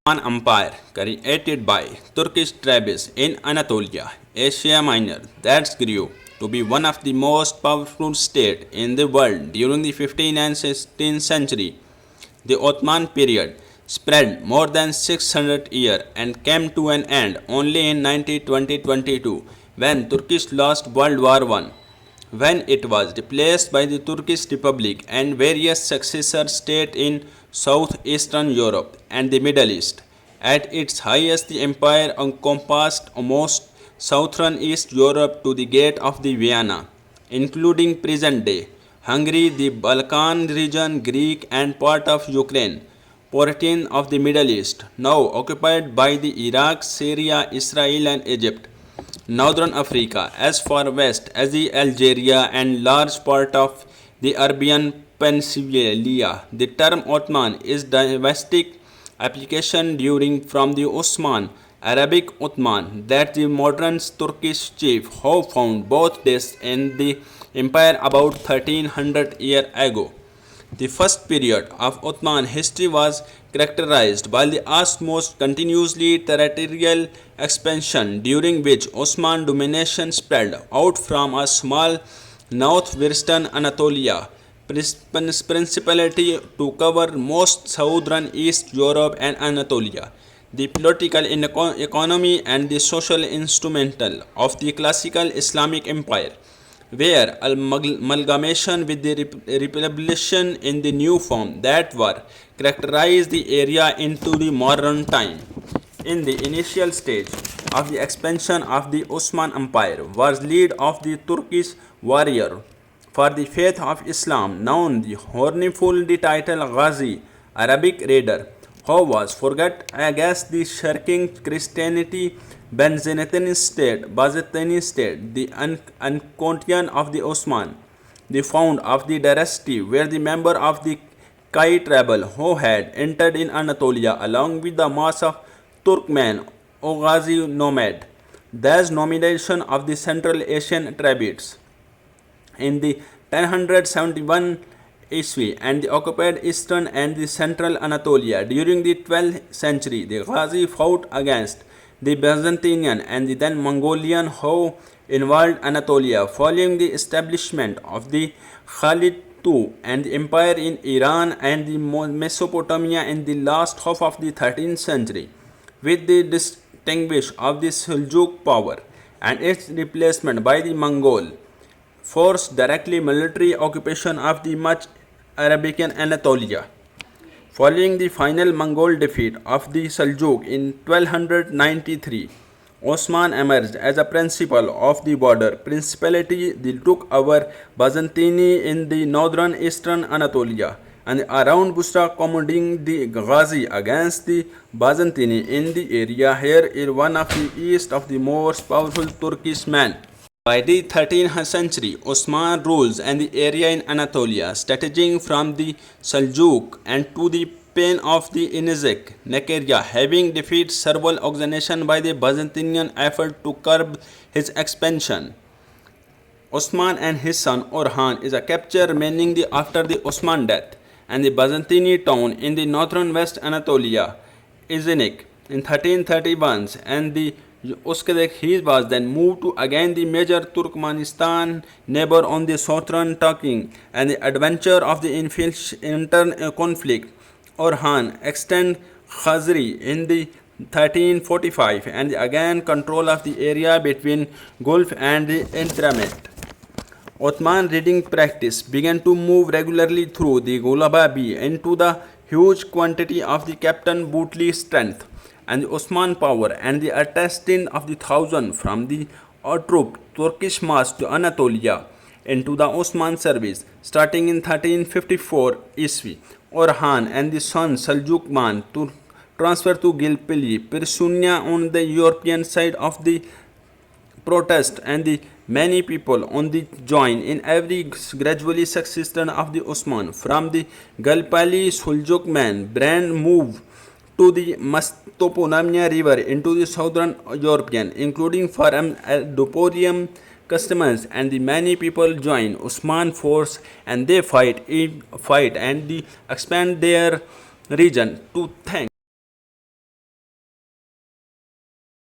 Ottoman Empire, created by Turkish tribes in Anatolia, Asia Minor, that grew to be one of the most powerful states in the world during the 15th and 16th century. The Ottoman period spread more than 600 years and came to an end only in 2022 when Turkish lost World War I, when it was replaced by the Turkish Republic and various successor states in southeastern Europe and the Middle East. At its highest, the empire encompassed almost southern East Europe to the gate of the Vienna, including present-day Hungary, the Balkan region, Greek, and part of Ukraine, portion of the Middle East, now occupied by the Iraq, Syria, Israel, and Egypt. Northern Africa, as far west as the Algeria and large part of the Arabian Peninsula. The term Ottoman is domestic application during from the Osman, Arabic Ottoman, that the modern Turkish chief who found both days in the empire about 1300 years ago. The first period of Ottoman history was characterized by the utmost continuously territorial expansion, during which Ottoman domination spread out from a small northwestern Anatolia principality to cover most southern East Europe and Anatolia. The political economy and the social instrumental of the classical Islamic empire were amalgamation with the republication in the new form that were characterized the area into the modern time. In the initial stage of the expansion of the Osman Empire was lead of the Turkish warrior for the faith of Islam, known the hornful the title Ghazi, Arabic raider, who was forgot against the shirking Christianity Byzantine state, the Ancontian of the Osman, the founder of the dynasty, were the member of the Kai tribal who had entered in Anatolia along with the mass of Turkmen or Ghazi nomad. Thus, nomination of the Central Asian tribes in the 1071 Iswi and the occupied eastern and the central Anatolia during the 12th century. The Ghazi fought against the Byzantine and the then Mongolian who invaded Anatolia following the establishment of the Khalid II and the empire in Iran and the Mesopotamia in the last half of the 13th century, with the distinguish of the Seljuk power and its replacement by the Mongol forced directly military occupation of the much Arabian Anatolia. Following the final Mongol defeat of the Seljuk in 1293, Osman emerged as a principal of the border principality. They took over Byzantine in the northern eastern Anatolia and around Busra, commanding the Ghazi against the Byzantine in the area. Here is one of the east of the most powerful Turkish men. By the 13th century, Osman rules and the area in Anatolia, stretching from the Seljuk and to the plain of the Inizek, Nekaria, having defeated several organizations by the Byzantine effort to curb his expansion. Osman and his son Orhan is a capture remaining after the Osman death, and the Byzantine town in the northern West Anatolia, Iznik, in 1331, and the Uskadek he was then moved to again the major Turkmenistan neighbor on the southern Turkey, and the adventure of the intern conflict. Orhan extend Khazri in the 1345 and again control of the area between Gulf and the Intramet. Ottoman reading practice began to move regularly through the Gulababi into the huge quantity of the Captain Bootly strength and the Osman power and the attesting of the thousand from the troop Turkish mass to Anatolia into the Osman service starting in 1354 Iswi. Orhan and the son Seljukman to transfer to Gilpili, Persunia on the European side of the protest, and the many people on the join in every gradually succession of the Osman from the Galpali Seljukman brand move to the Mesopotamia river into the southern European, including Faram Doporium customers, and the many people join Osman force and they fight and expand their region to thank